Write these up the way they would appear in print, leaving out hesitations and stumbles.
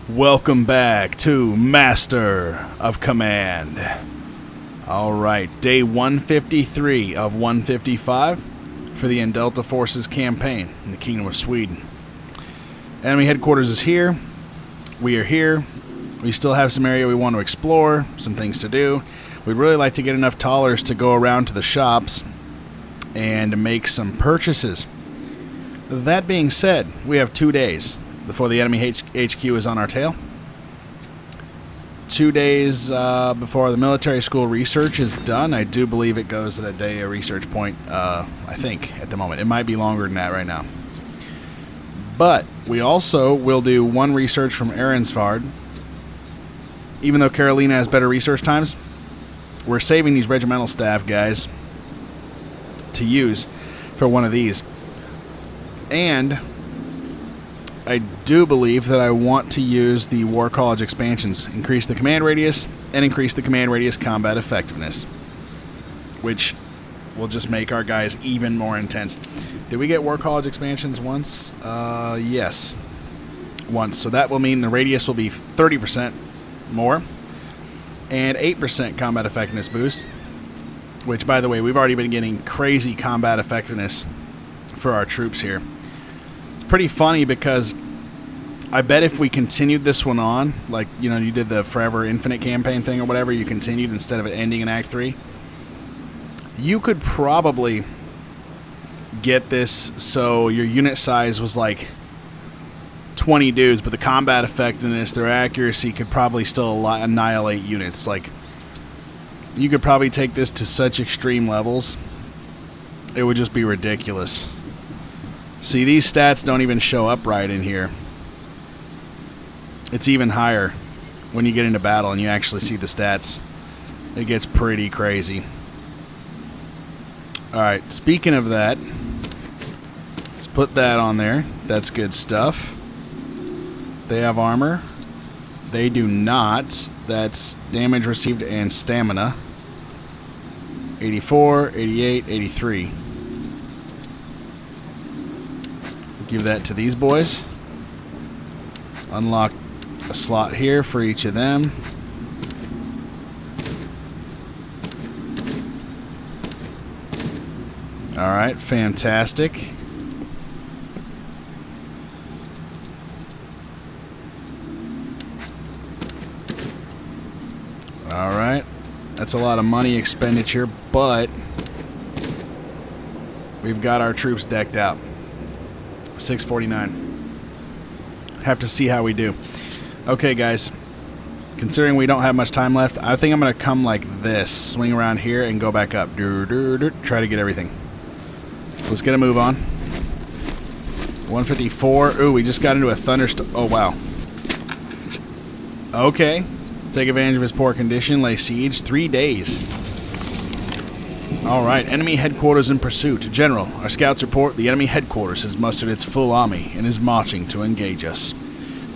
Welcome back to Master of Command. Alright, day 153 of 155 for the Indelta Forces campaign in the Kingdom of Sweden. Enemy headquarters is here. We are here. We still have some area we want to explore, some things to do. We'd really like to get enough tallers to go around to the shops and make some purchases. That being said, we have 2 days before the enemy HQ is on our tail. 2 days before the military school research is done. I do believe it goes at a day a research point, I think, at the moment. It might be longer than that right now. But we also will do one research from Wänersborg. Even though Carolean has better research times, we're saving these regimental staff guys to use for one of these. And I do believe that I want to use the War College expansions. Increase the command radius and increase the command radius combat effectiveness, which will just make our guys even more intense. Did we get War College expansions once? Yes. Once. So that will mean the radius will be 30% more and 8% combat effectiveness boost, which, by the way, we've already been getting crazy combat effectiveness for our troops here. It's pretty funny because I bet if we continued this one on, like, you know, you did the Forever Infinite campaign thing or whatever, you continued instead of it ending in Act 3, you could probably get this so your unit size was like 20 dudes, but the combat effectiveness, their accuracy could probably still annihilate units. Like, you could probably take this to such extreme levels, it would just be ridiculous. See, these stats don't even show up right in here. It's even higher when you get into battle and you actually see the stats. It gets pretty crazy. Alright, speaking of that, let's put that on there. That's good stuff. They have armor. They do not. That's damage received and stamina. 84, 88, 83. Give that to these boys. Unlock a slot here for each of them. Alright, fantastic. Alright, that's a lot of money expenditure, but we've got our troops decked out. 649. Have to see how we do. Okay, guys. Considering we don't have much time left, I think I'm going to come like this. Swing around here and go back up. Try to get everything. So let's get a move on. 154. Ooh, we just got into a thunderstorm. Oh, wow. Okay. Take advantage of his poor condition. Lay siege. 3 days. Alright, enemy headquarters in pursuit. General, our scouts report the enemy headquarters has mustered its full army and is marching to engage us.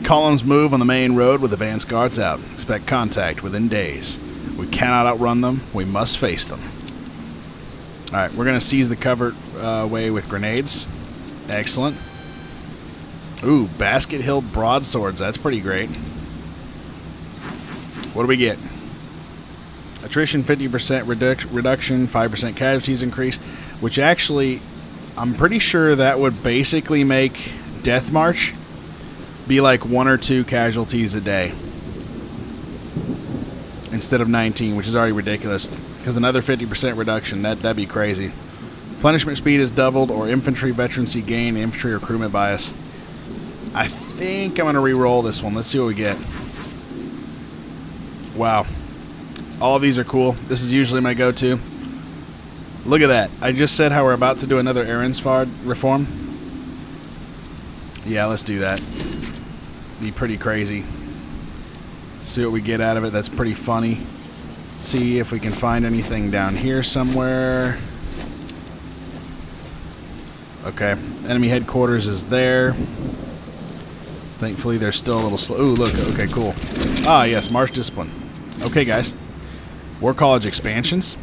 Columns move on the main road with advance guards out. Expect contact within days. We cannot outrun them. We must face them. Alright, we're going to seize the covered way with grenades. Excellent. Ooh, basket hill broadswords. That's pretty great. What do we get? Attrition 50% reduction, 5% casualties increase, which actually, I'm pretty sure that would basically make Death March be like 1 or 2 casualties a day instead of 19, which is already ridiculous, because another 50% reduction, that'd be crazy. Replenishment speed is doubled, or infantry veterancy gain, infantry recruitment bias. I think I'm going to re-roll this one. Let's see what we get. Wow. All of these are cool. This is usually my go-to. Look at that. I just said how we're about to do another Wänersborg reform. Yeah, let's do that. Be pretty crazy. See what we get out of it. That's pretty funny. See if we can find anything down here somewhere. Okay. Enemy headquarters is there. Thankfully, they're still a little slow. Ooh, look. Okay, cool. Ah, yes. March discipline. Okay, guys. War College expansions.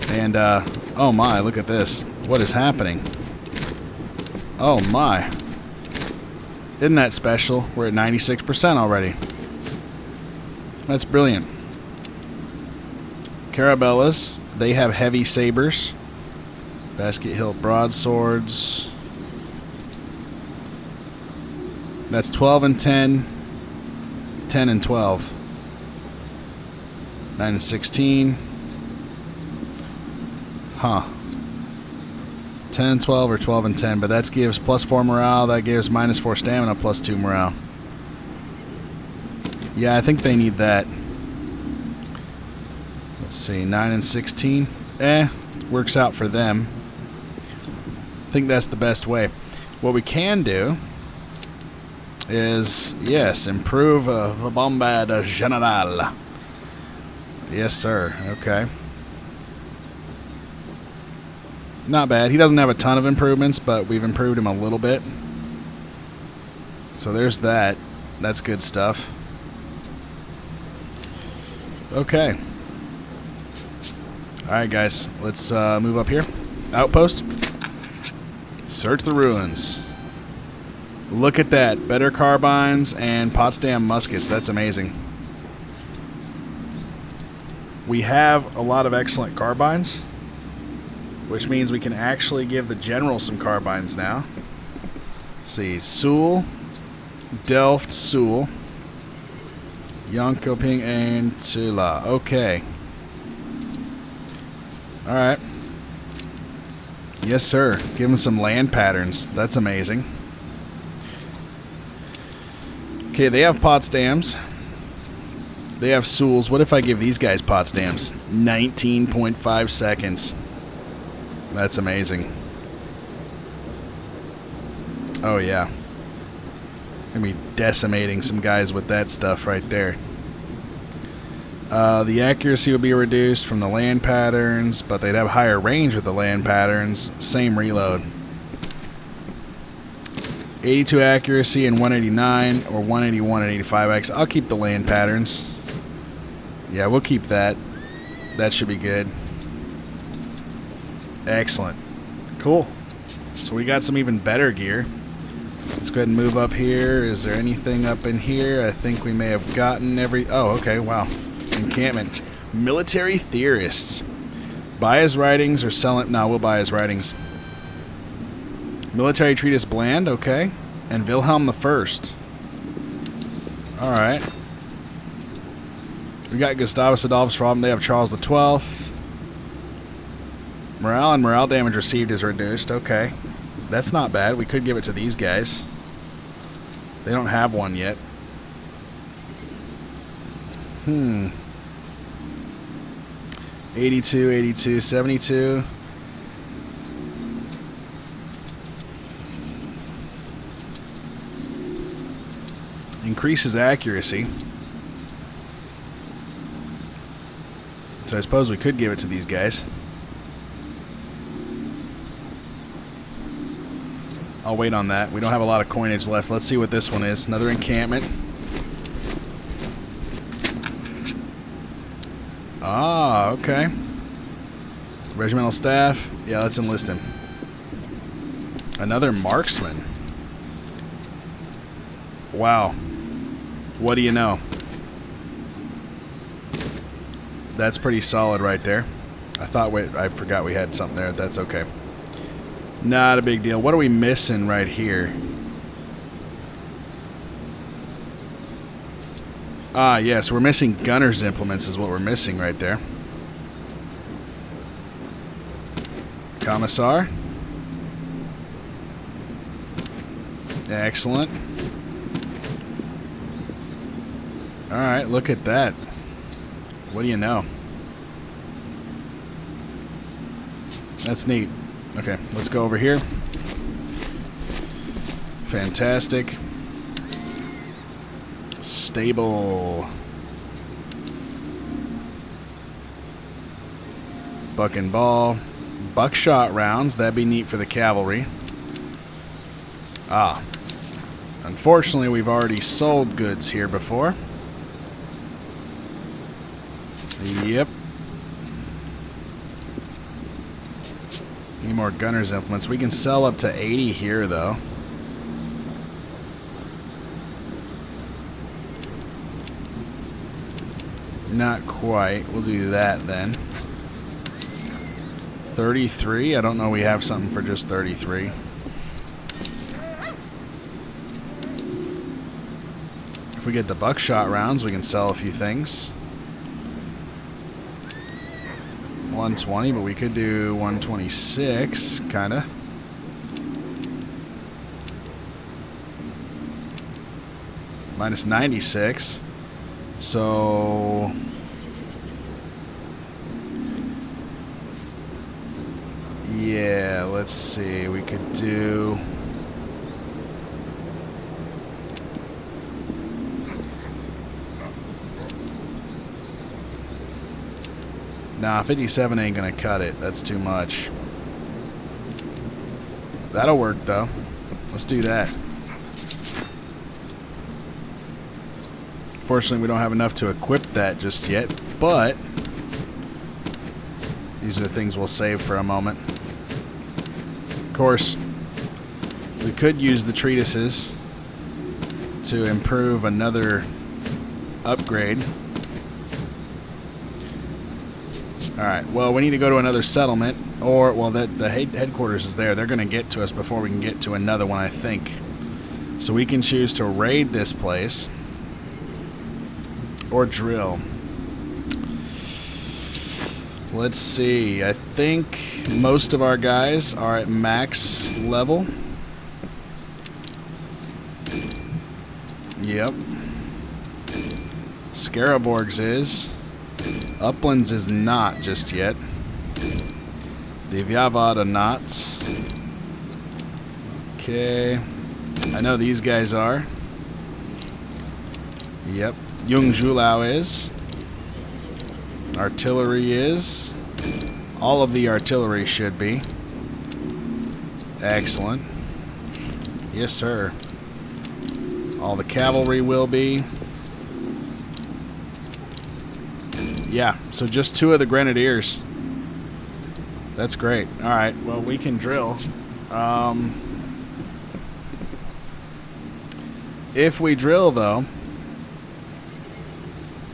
And, oh my, look at this. What is happening? Oh my. Isn't that special? We're at 96% already. That's brilliant. Carabellas, they have heavy sabers. Basket hilt broadswords. That's 12 and 10. 10 and 12. 9 and 16. Huh. 10 and 12 or 12 and 10, but that gives +4 morale. That gives -4 stamina, +2 morale. Yeah, I think they need that. Let's see, 9 and 16. Works out for them. I think that's the best way. What we can do is, yes, improve the Bombard General. Yes, sir. Okay. Not bad. He doesn't have a ton of improvements, but we've improved him a little bit. So there's that. That's good stuff. Okay. Alright, guys. Let's move up here. Outpost. Search the ruins. Look at that. Better carbines and Potsdam muskets. That's amazing. We have a lot of excellent carbines, which means we can actually give the general some carbines now. Let's see. Suhl, Delft, Suhl, Jönköping, and Tula. Okay. Alright. Yes, sir. Give them some land patterns. That's amazing. Okay, they have Potsdams. They have Suhls. What if I give these guys Potsdams? 19.5 seconds. That's amazing. Oh, yeah. Gonna be decimating some guys with that stuff right there. The accuracy will be reduced from the land patterns, but they'd have higher range with the land patterns. Same reload. 82 accuracy and 189, or 181 and 85x. I'll keep the land patterns. Yeah, we'll keep that. That should be good. Excellent. Cool. So we got some even better gear. Let's go ahead and move up here. Is there anything up in here? I think we may have gotten every... Oh, okay, wow. Encampment. Military theorists. Buy his writings or sell it... No, we'll buy his writings. Military treatise Bland, okay. And Wilhelm I. Alright. We got Gustavus Adolphus from. They have Charles XII. Morale and morale damage received is reduced. Okay. That's not bad. We could give it to these guys. They don't have one yet. 82, 82, 72. Increases accuracy. So I suppose we could give it to these guys. I'll wait on that. We don't have a lot of coinage left. Let's see what this one is. Another encampment. Ah, okay. Regimental staff. Yeah, let's enlist him. Another marksman. Wow. What do you know? That's pretty solid right there. I forgot we had something there. That's okay. Not a big deal. What are we missing right here? Ah, yes, we're missing gunner's implements is what we're missing right there. Commissar. Excellent. Alright, look at that. What do you know? That's neat. Okay, let's go over here. Fantastic. Stable. Buck and ball. Buckshot rounds. That'd be neat for the cavalry. Ah. Unfortunately, we've already sold goods here before. Yep. Need more gunner's implements. We can sell up to 80 here, though. Not quite. We'll do that then. 33? I don't know we have something for just 33. If we get the buckshot rounds, we can sell a few things. 120, but we could do 126, kinda. Minus 96. So yeah, let's see. We could do nah, 57 ain't gonna cut it. That's too much. That'll work though. Let's do that. Fortunately, we don't have enough to equip that just yet, but these are the things we'll save for a moment. Of course, we could use the treatises to improve another upgrade. Alright, well, we need to go to another settlement, or, well, the headquarters is there. They're going to get to us before we can get to another one, I think. So we can choose to raid this place. Or drill. Let's see. I think most of our guys are at max level. Yep. Skaraborg's is. Uplands is not just yet. The Vivat are not. Okay. I know these guys are. Yep. Jung Julau is. Artillery is. All of the artillery should be. Excellent. Yes, sir. All the cavalry will be. Yeah, so just 2 of the grenadiers. That's great. Alright, well, we can drill. If we drill, though,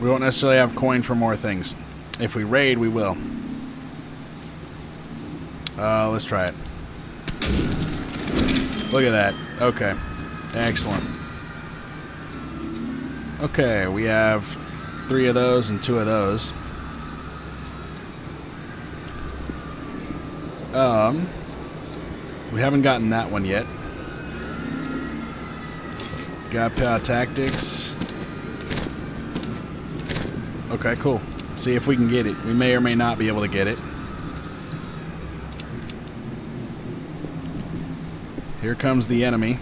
we won't necessarily have coin for more things. If we raid, we will. Let's try it. Look at that. Okay. Excellent. Okay, we have 3 of those and 2 of those. We haven't gotten that one yet. Got power tactics. Okay, cool. Let's see if we can get it. We may or may not be able to get it. Here comes the enemy.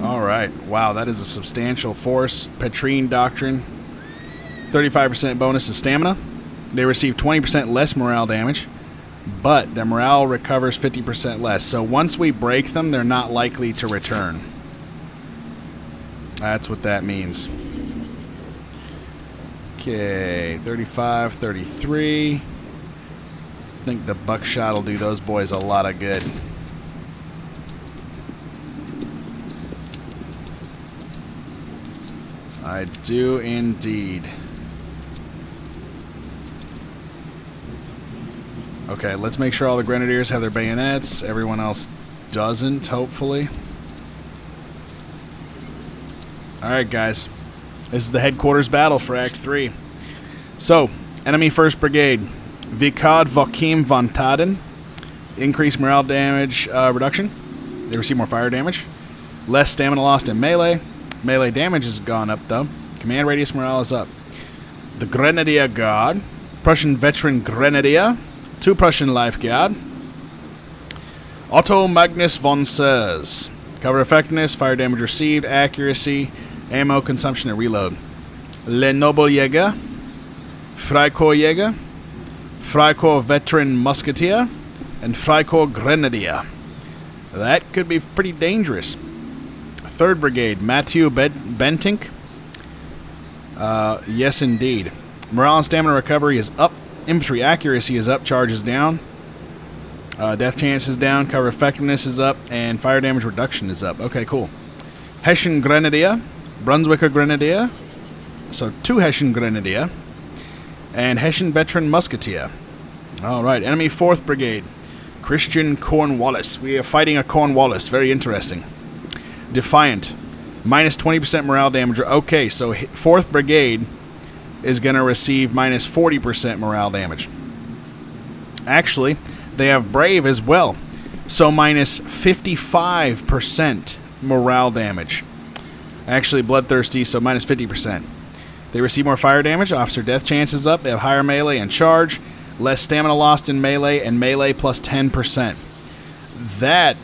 Alright. Wow, that is a substantial force. Petrine Doctrine. 35% bonus to stamina. They receive 20% less morale damage, but their morale recovers 50% less. So once we break them, they're not likely to return. That's what that means. Okay, 35, 33. I think the buckshot will do those boys a lot of good. I do indeed. Okay, let's make sure all the grenadiers have their bayonets. Everyone else doesn't, hopefully. Alright, guys. This is the headquarters battle for Act 3. So, enemy 1st Brigade. Vikad Vokim von Taden. Increased morale damage reduction. They receive more fire damage. Less stamina lost in melee. Melee damage has gone up, though. Command radius morale is up. The Grenadier Guard. Prussian Veteran Grenadier. 2 Prussian Life Guard. Otto Magnus von Sers. Cover effectiveness, fire damage received, accuracy, ammo consumption, and reload. Le Noble Jäger. Freikorps Jäger. Freikorps Veteran Musketeer. And Freikorps Grenadier. That could be pretty dangerous. 3rd Brigade, Matthew Bentink. Yes, indeed. Morale and stamina recovery is up. Infantry accuracy is up. Charge is down. Death chance is down. Cover effectiveness is up. And fire damage reduction is up. Okay, cool. Hessian Grenadier. Brunswicker Grenadier. So 2 Hessian Grenadier. And Hessian Veteran Musketeer. Alright, enemy 4th Brigade. Christian Cornwallis. We are fighting a Cornwallis. Very interesting. Defiant. Minus 20% morale damage. Okay, so 4th Brigade is going to receive minus 40% morale damage. Actually, they have Brave as well. So minus 55% morale damage. Actually, Bloodthirsty, so minus 50%. They receive more fire damage. Officer death chances up. They have higher melee and charge. Less stamina lost in melee, and melee plus 10%. That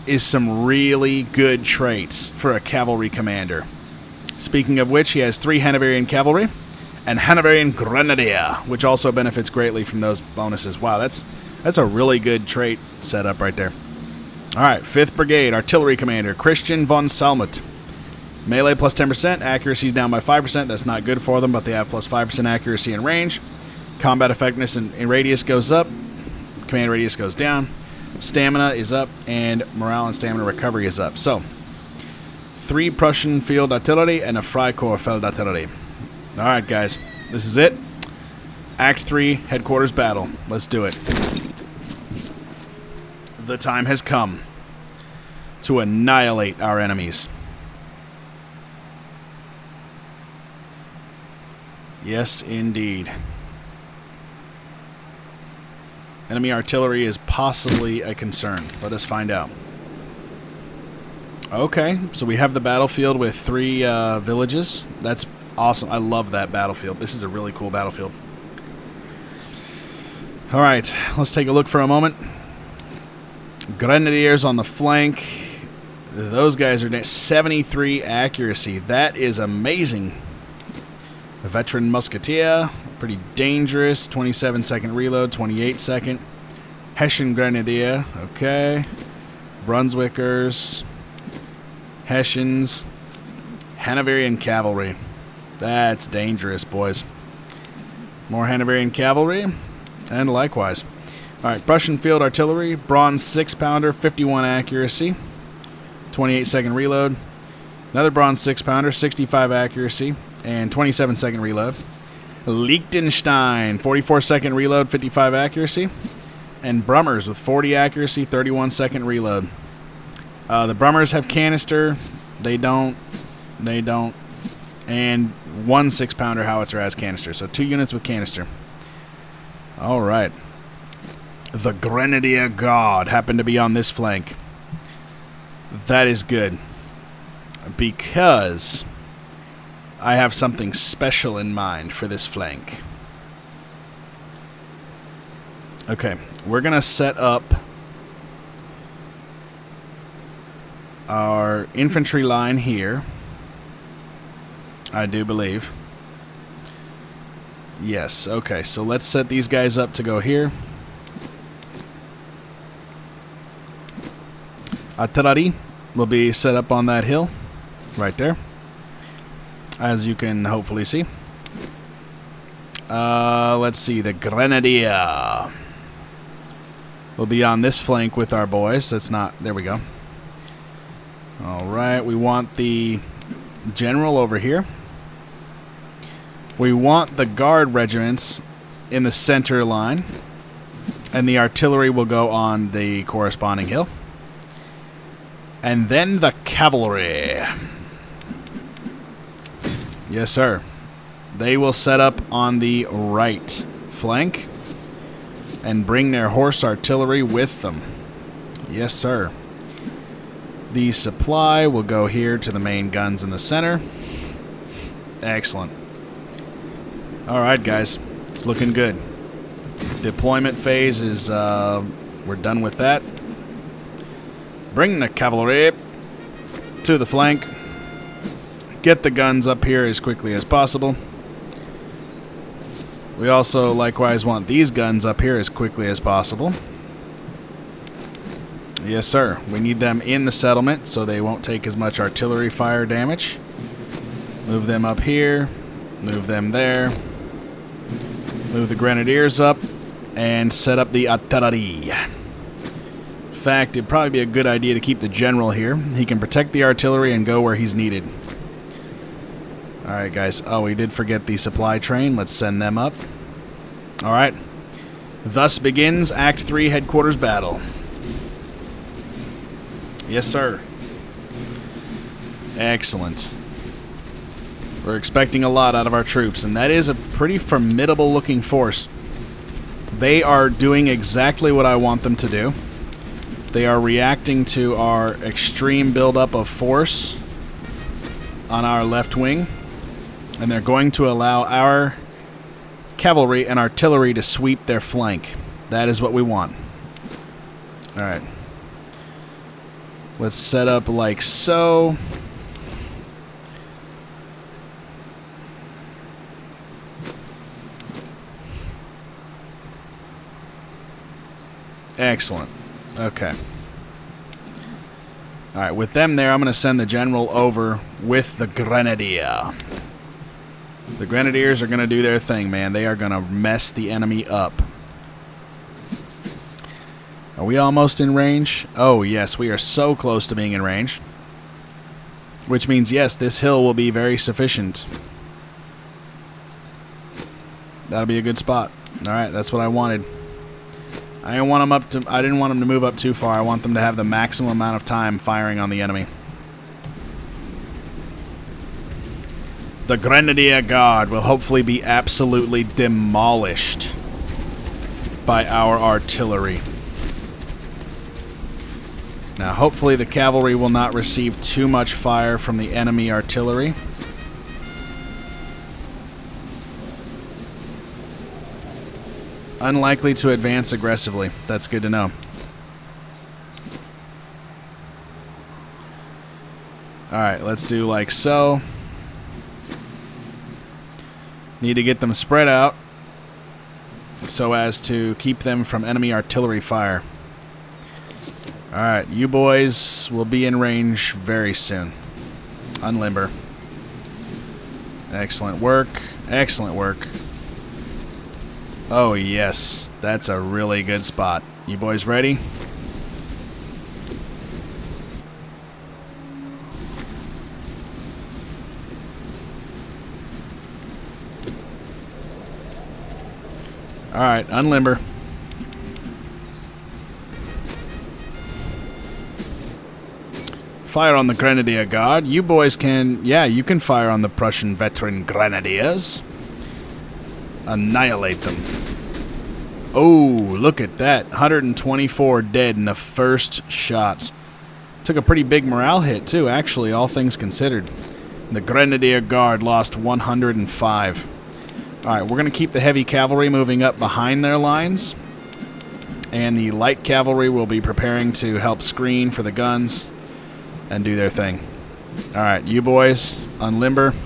is some really good traits for a cavalry commander. Speaking of which, he has 3 Hanoverian Cavalry and Hanoverian Grenadier, which also benefits greatly from those bonuses. Wow, that's a really good trait setup right there. Alright, 5th Brigade, Artillery Commander, Christian von Salmut. Melee plus 10%, accuracy is down by 5%. That's not good for them, but they have plus 5% accuracy and range. Combat effectiveness and radius goes up. Command radius goes down. Stamina is up, and morale and stamina recovery is up. So, 3 Prussian Field Artillery and a Freikorps Feld Artillery. Alright, guys. This is it. Act 3, Headquarters Battle. Let's do it. The time has come to annihilate our enemies. Yes, indeed. Enemy artillery is possibly a concern. Let us find out. Okay, so we have the battlefield with 3 villages. That's awesome. I love that battlefield. This is a really cool battlefield. Alright, let's take a look for a moment. Grenadiers on the flank. Those guys are 73 accuracy. That is amazing. A veteran musketeer, pretty dangerous. 27-second reload, 28-second. Hessian Grenadier, okay. Brunswickers, Hessians, Hanoverian Cavalry. That's dangerous, boys. More Hanoverian Cavalry, and likewise. Alright, Prussian Field Artillery, Bronze 6-pounder, 51 accuracy, 28-second reload. Another Bronze 6-pounder, 65 accuracy, and 27-second reload. Liechtenstein, 44-second reload, 55 accuracy. And Brummers with 40 accuracy, 31-second reload. The Brummers have canister. They don't. And 1 6-pounder howitzer has canister. So 2 units with canister. Alright. The Grenadier Guard happened to be on this flank. That is good. Because I have something special in mind for this flank. Okay, we're going to set up our infantry line here. I do believe. Yes, okay, so let's set these guys up to go here. Artillery will be set up on that hill right there, as you can hopefully see. Let's see, the Grenadier will be on this flank with our boys. That's not, there we go. Alright, we want the general over here. We want the guard regiments in the center line, and the artillery will go on the corresponding hill. And then the cavalry. Yes, sir. They will set up on the right flank and bring their horse artillery with them. Yes, sir. The supply will go here to the main guns in the center. Excellent. Alright, guys. It's looking good. Deployment phase is, we're done with that. Bring the cavalry to the flank. Get the guns up here as quickly as possible. We also likewise want these guns up here as quickly as possible. Yes, sir. We need them in the settlement so they won't take as much artillery fire damage. Move them up here. Move them there. Move the grenadiers up. And set up the artillery. In fact, it'd probably be a good idea to keep the general here. He can protect the artillery and go where he's needed. Alright, guys. Oh, we did forget the supply train. Let's send them up. Alright. Thus begins Act 3 Headquarters Battle. Yes, sir. Excellent. We're expecting a lot out of our troops, and that is a pretty formidable looking force. They are doing exactly what I want them to do. They are reacting to our extreme buildup of force on our left wing, and they're going to allow our cavalry and artillery to sweep their flank. That is what we want. Alright. Let's set up like so. Excellent. Okay. Alright, with them there, I'm going to send the general over with the grenadier. The grenadiers are going to do their thing, man. They are going to mess the enemy up. Are we almost in range? Oh, yes, we are so close to being in range. Which means, yes, this hill will be very sufficient. That'll be a good spot. Alright, that's what I wanted. I didn't want them to move up too far. I want them to have the maximum amount of time firing on the enemy. The Grenadier Guard will hopefully be absolutely demolished by our artillery. Now, hopefully the cavalry will not receive too much fire from the enemy artillery. Unlikely to advance aggressively. That's good to know. Alright, let's do like so. Need to get them spread out so as to keep them from enemy artillery fire. Alright, you boys will be in range very soon. Unlimber. Excellent work. Excellent work. Oh, yes. That's a really good spot. You boys ready? Alright, unlimber. Fire on the Grenadier Guard. You boys can... Yeah, you can fire on the Prussian veteran Grenadiers. Annihilate them. Oh, look at that. 124 dead in the first shots. Took a pretty big morale hit, too, actually, all things considered. The Grenadier Guard lost 105. Alright, we're going to keep the heavy cavalry moving up behind their lines. And the light cavalry will be preparing to help screen for the guns and do their thing. Alright, you boys, unlimber.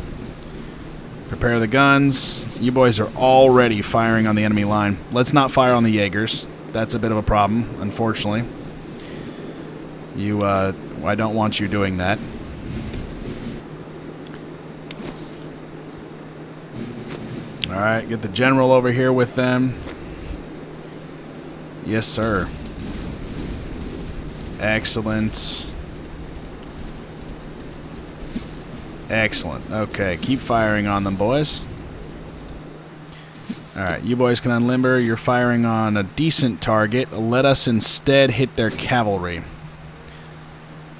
Prepare the guns. You boys are already firing on the enemy line. Let's not fire on the Jaegers. That's a bit of a problem, unfortunately. I don't want you doing that. Alright, get the general over here with them. Yes, sir. Excellent. Excellent. Okay, keep firing on them, boys. Alright, you boys can unlimber. You're firing on a decent target. Let us instead hit their cavalry.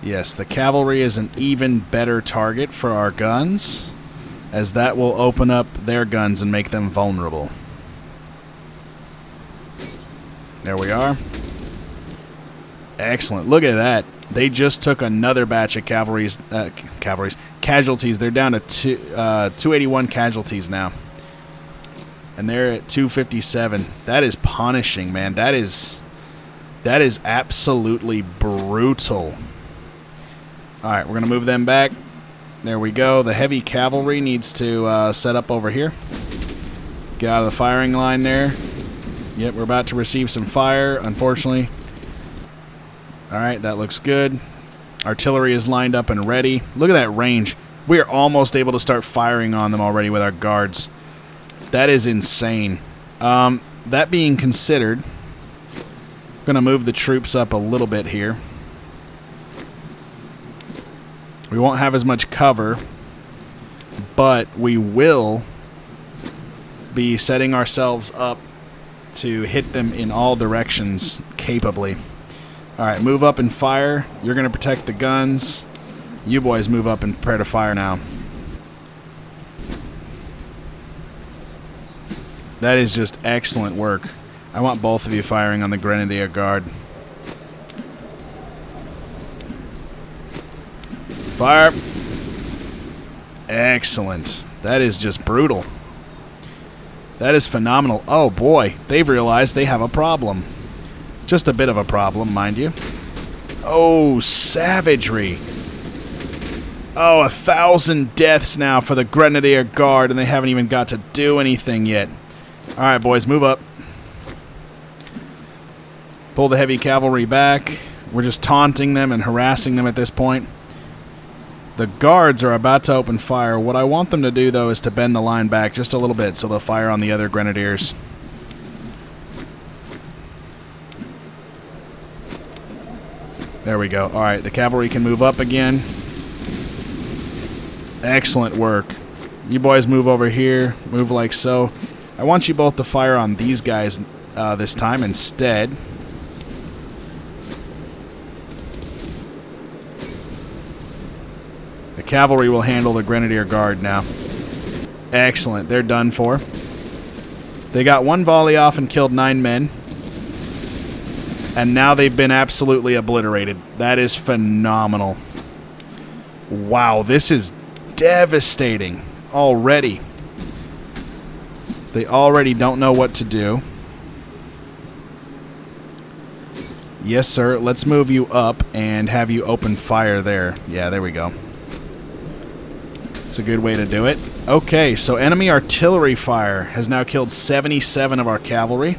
Yes, the cavalry is an even better target for our guns, as that will open up their guns and make them vulnerable. There we are. Excellent. Look at that. They just took another batch of casualties. They're down to 281 casualties now. And they're at 257. That is punishing, man. That is absolutely brutal. Alright, we're going to move them back. There we go. The heavy cavalry needs to set up over here. Get out of the firing line there. Yep, we're about to receive some fire, unfortunately. Alright, that looks good. Artillery is lined up and ready. Look at that range. We are almost able to start firing on them already with our guards. That is insane. That being considered, I'm going to move the troops up a little bit here. We won't have as much cover, but we will be setting ourselves up to hit them in all directions capably. Alright, move up and fire. You're going to protect the guns. You boys move up and prepare to fire now. That is just excellent work. I want both of you firing on the Grenadier Guard. Fire. Excellent. That is just brutal. That is phenomenal. Oh boy, they've realized they have a problem. Just a bit of a problem, mind you. Oh, savagery. Oh, 1,000 deaths now for the Grenadier Guard, and they haven't even got to do anything yet. Alright, boys, move up. Pull the heavy cavalry back. We're just taunting them and harassing them at this point. The guards are about to open fire. What I want them to do, though, is to bend the line back just a little bit so they'll fire on the other grenadiers. There we go. Alright, the cavalry can move up again. Excellent work. You boys move over here. Move like so. I want you both to fire on these guys this time instead. The cavalry will handle the Grenadier Guard now. Excellent. They're done for. They got one volley off and killed 9 men. And now they've been absolutely obliterated. That is phenomenal. Wow, this is devastating already. They already don't know what to do. Yes, sir. Let's move you up and have you open fire there. Yeah, there we go. It's a good way to do it. Okay, so enemy artillery fire has now killed 77 of our cavalry.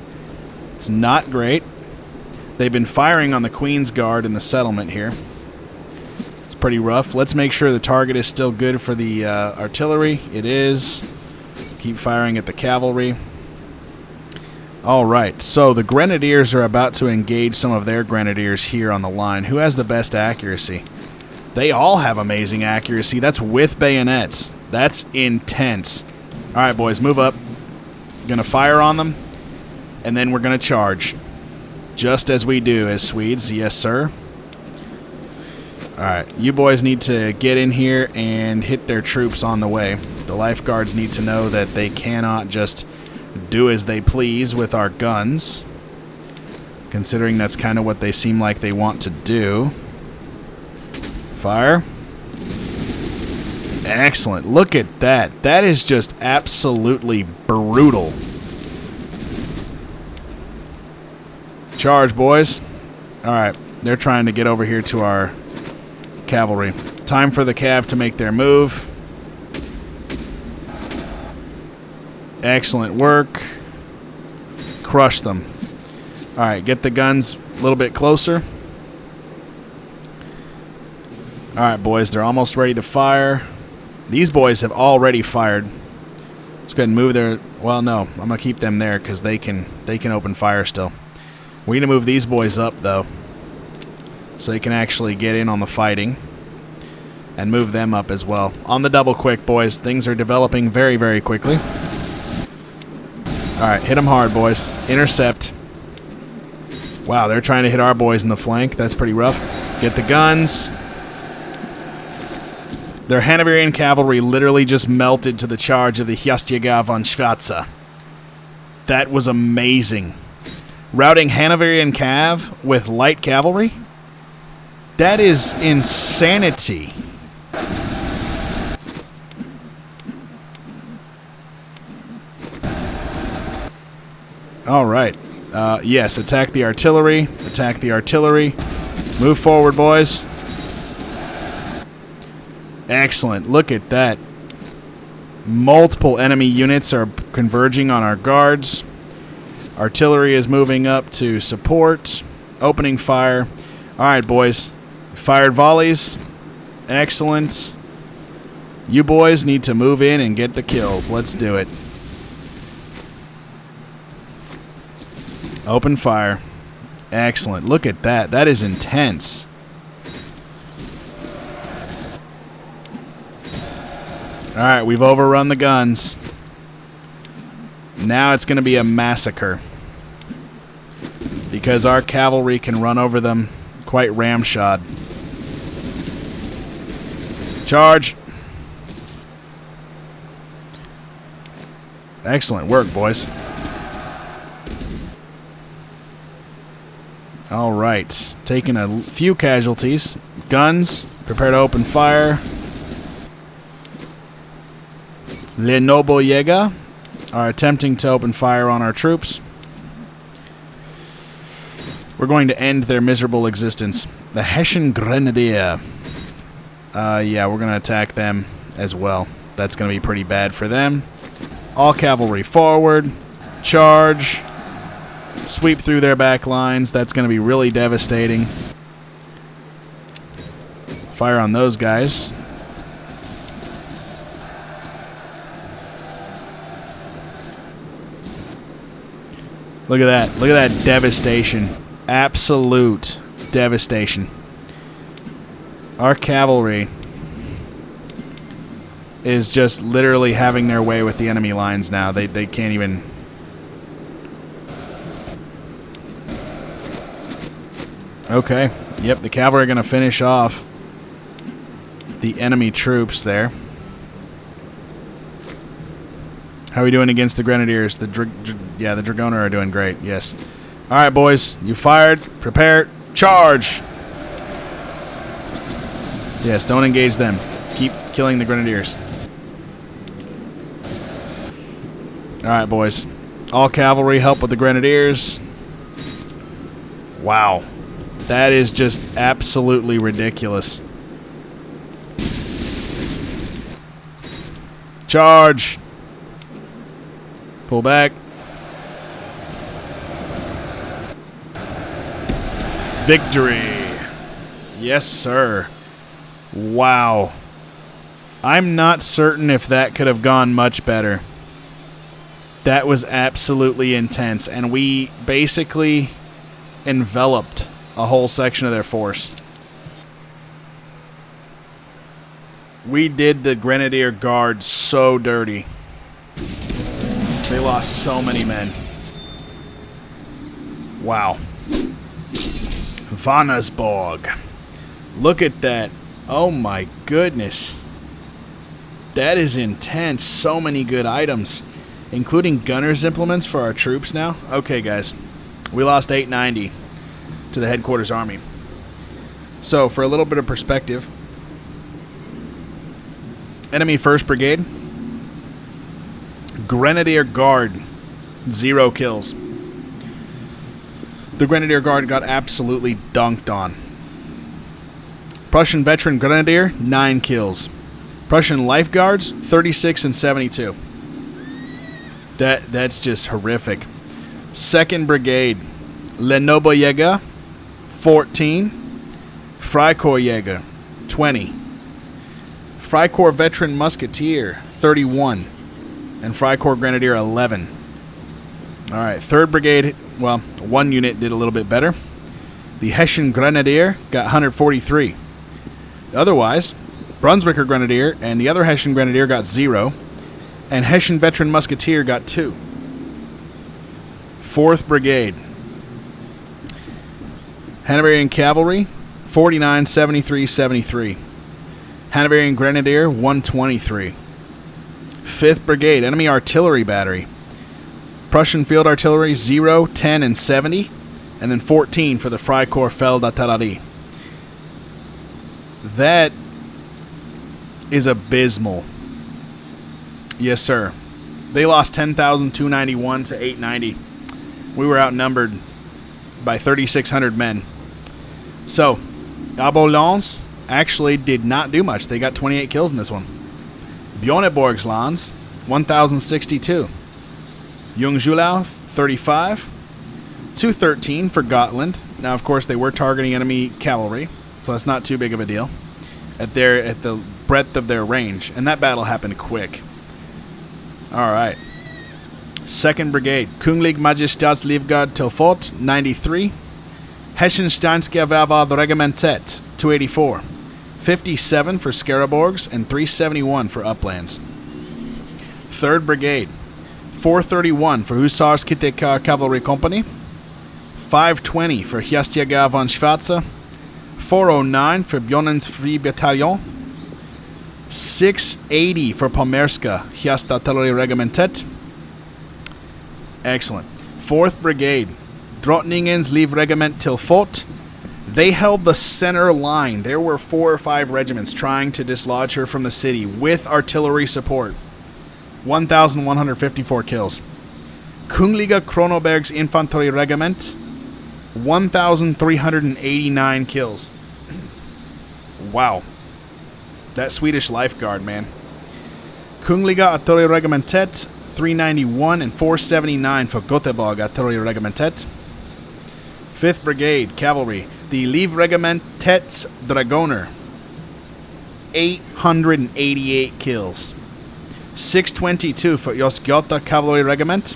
It's not great. They've been firing on the Queen's Guard in the settlement here. It's pretty rough. Let's make sure the target is still good for the artillery. It is. Keep firing at the cavalry. Alright, so the Grenadiers are about to engage some of their Grenadiers here on the line. Who has the best accuracy? They all have amazing accuracy. That's with bayonets. That's intense. Alright, boys, move up. Gonna fire on them, and then we're gonna charge. Just as we do as Swedes. Yes, sir. Alright, you boys need to get in here and hit their troops on the way. The lifeguards need to know that they cannot just do as they please with our guns, considering that's kind of what they seem like they want to do. Fire. Excellent. Look at that. That is just absolutely brutal. Charge, boys. Alright, they're trying to get over here to our cavalry. Time for the cav to make their move. Excellent work. Crush them. Alright, get the guns a little bit closer. Alright, boys, they're almost ready to fire. These boys have already fired. Let's go ahead and move their... Well, no, I'm going to keep them there because they can open fire still. We're going to move these boys up, though, so they can actually get in on the fighting. And move them up as well. On the double quick, boys. Things are developing very, very quickly. Alright, hit them hard, boys. Intercept. Wow, they're trying to hit our boys in the flank. That's pretty rough. Get the guns. Their Hanoverian cavalry literally just melted to the charge of the Hjastiaga von Schwarza. That was amazing. Routing Hanoverian cav with light cavalry? That is insanity. Alright. Yes, attack the artillery. Attack the artillery. Move forward, boys. Excellent. Look at that. Multiple enemy units are converging on our guards. Artillery is moving up to support. Opening fire. Alright, boys. Fired volleys. Excellent. You boys need to move in and get the kills. Let's do it. Open fire. Excellent. Look at that. That is intense. Alright, we've overrun the guns. Now it's going to be a massacre. Because our cavalry can run over them quite ramshod. Charge! Excellent work, boys. Alright, taking a few casualties. Guns, prepare to open fire. Le Noble Jäger are attempting to open fire on our troops. We're going to end their miserable existence. The Hessian Grenadier. Yeah, we're going to attack them as well. That's going to be pretty bad for them. All cavalry forward. Charge. Sweep through their back lines. That's going to be really devastating. Fire on those guys. Look at that. Look at that devastation. Absolute devastation. Our cavalry is just literally having their way with the enemy lines now. They can't even... Okay. Yep, the cavalry are going to finish off the enemy troops there. How are we doing against the Grenadiers? The Dragoner are doing great, yes. Alright, boys. You fired. Prepare. Charge! Yes, don't engage them. Keep killing the Grenadiers. Alright, boys. All cavalry help with the Grenadiers. Wow. That is just absolutely ridiculous. Charge! Pull back. Victory! Yes, sir. Wow. I'm not certain if that could have gone much better. That was absolutely intense, and we basically enveloped a whole section of their force. We did the Grenadier Guard so dirty. They lost so many men. Wow. Wänersborg. Look at that. Oh my goodness. That is intense. So many good items. Including gunner's implements for our troops now. Okay, guys. We lost 890 to the headquarters army. So, for a little bit of perspective. Enemy 1st Brigade. Grenadier Guard. 0 kills. The Grenadier Guard got absolutely dunked on. Prussian Veteran Grenadier, 9 kills. Prussian Life Guards, 36 and 72. That's just horrific. 2nd Brigade, Le Noble Jäger, 14. Freikorps Jäger, 20. Freikorps Veteran Musketeer, 31. And Freikorps Grenadier, 11. Alright, 3rd Brigade, well, 1 unit did a little bit better. The Hessian Grenadier got 143. Otherwise, Brunswicker Grenadier and the other Hessian Grenadier got 0. And Hessian Veteran Musketeer got 2. 4th Brigade. Hanoverian Cavalry, 49, 73, 73. Hanoverian Grenadier, 123. 5th Brigade, Enemy Artillery Battery. Prussian Field Artillery, 0, 10, and 70. And then 14 for the Freikorps Feldartillerie. That is abysmal. Yes, sir. They lost 10,291 to 890. We were outnumbered by 3,600 men. So, Abolons actually did not do much. They got 28 kills in this one. Bjorneborgslands, 1,062. Jungjulau, 35. 213 for Gotland. Now, of course, they were targeting enemy cavalry, so that's not too big of a deal at the breadth of their range. And that battle happened quick. All right. 2nd Brigade, Kunglig Majestadslivgard Tilfort, 93. Hessiensteinske Regimentet, 284. 57 for Skaraborgs and 371 for Uplands. 3rd Brigade. 431 for Hussars Kittekar Cavalry Company. 520 for Hjastjaga von Schwarze. 409 for Bjornens Free Battalion. 680 for Pomerska Hjast Artillery Regimentet. Excellent. 4th Brigade. Drottningens Liv Regiment Tilfort. They held the center line. There were 4 or 5 regiments trying to dislodge her from the city with artillery support. 1,154 kills. Kungliga Kronobergs Infantry Regiment. 1,389 kills. Wow. That Swedish lifeguard, man. Kungliga Artillery Regimentet. 391 and 479 for Göteborg Artillery Regimentet. 5th Brigade Cavalry. The Liv Regimentet Dragoner. 888 kills. 622 for Josgota Cavalry Regiment.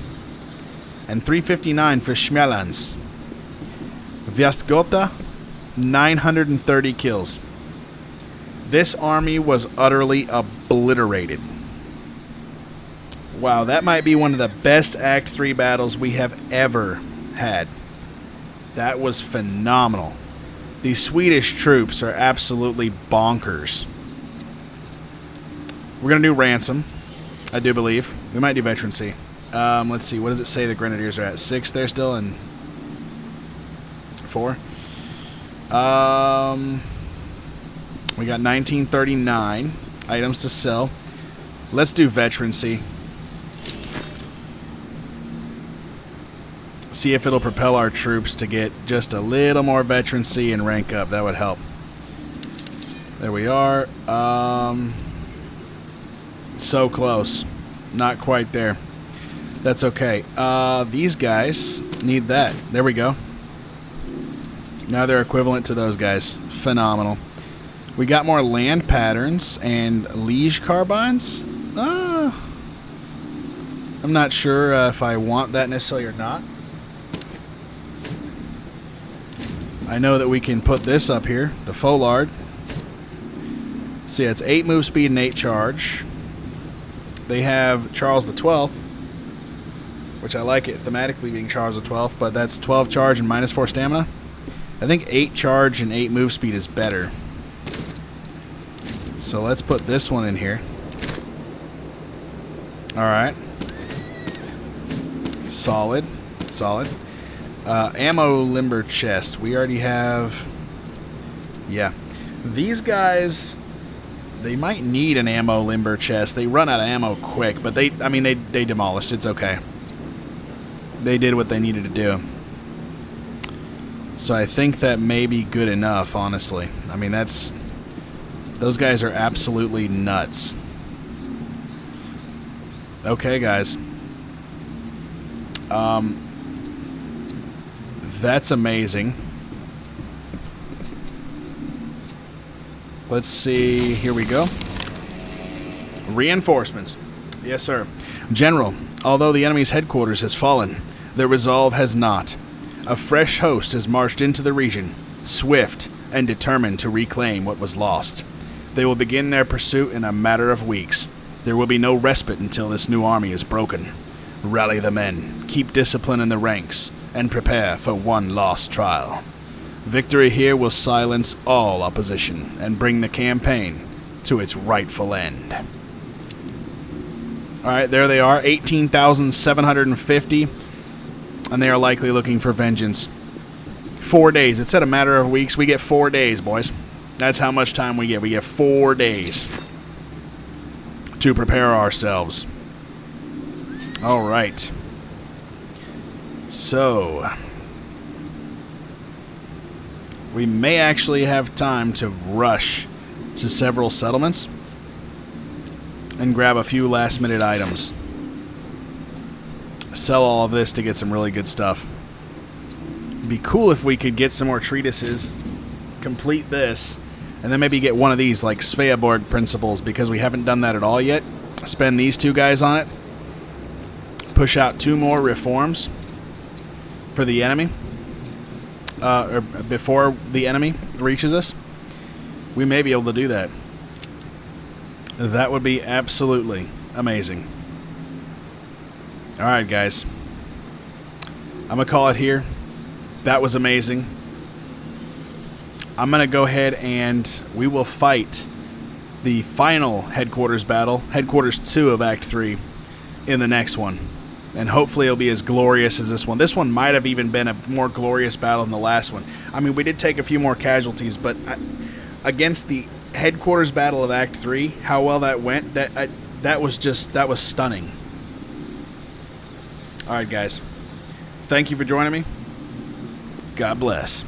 And 359 for Smelands. Västgöta, 930 kills. This army was utterly obliterated. Wow, that might be one of the best Act 3 battles we have ever had. That was phenomenal. These Swedish troops are absolutely bonkers. We're going to do ransom, I do believe. We might do veterancy. Let's see, what does it say the Grenadiers are at? 6 there still, and 4? We got 1939 items to sell. Let's do veterancy. See if it'll propel our troops to get just a little more veterancy and rank up. That would help. There we are. So close. Not quite there. That's okay. These guys need that. There we go. Now they're equivalent to those guys. Phenomenal. We got more land patterns and liege carbines. I'm not sure if I want that necessarily or not. I know that we can put this up here, the Folard. See, it's 8 move speed and 8 charge. They have Charles the 12th, which I like it thematically being Charles the 12th, but that's 12 charge and -4 stamina. I think 8 charge and 8 move speed is better. So let's put this one in here. Alright. Solid. Solid. Ammo limber chest. We already have... Yeah. These guys, they might need an ammo limber chest. They run out of ammo quick, but they demolished. It's okay. They did what they needed to do. So I think that may be good enough, honestly. I mean, that's... Those guys are absolutely nuts. Okay, guys. That's amazing. Let's see. Here we go. Reinforcements. Yes, sir. General, although the enemy's headquarters has fallen, their resolve has not. A fresh host has marched into the region, swift and determined to reclaim what was lost. They will begin their pursuit in a matter of weeks. There will be no respite until this new army is broken. Rally the men, keep discipline in the ranks, and prepare for one last trial. Victory here will silence all opposition and bring the campaign to its rightful end. Alright, there they are, 18,750, and they are likely looking for vengeance. 4 days. It said a matter of weeks. We get 4 days, boys. That's how much time we get. We get 4 days to prepare ourselves. Alright. So, we may actually have time to rush to several settlements and grab a few last minute items. Sell all of this to get some really good stuff. It'd be cool if we could get some more treatises, complete this, and then maybe get one of these like Sveaborg principles, because we haven't done that at all yet. Spend these 2 guys on it. Push out 2 more reforms for the enemy, or before the enemy reaches us. We may be able to do that. That would be absolutely amazing. All right, guys. I'm going to call it here. That was amazing. I'm going to go ahead and we will fight the final headquarters battle, headquarters 2 of Act 3, in the next one. And hopefully it'll be as glorious as this one. This one might have even been a more glorious battle than the last one. I mean, we did take a few more casualties, but against the headquarters battle of Act 3, how well that went, that was stunning. All right, guys. Thank you for joining me. God bless.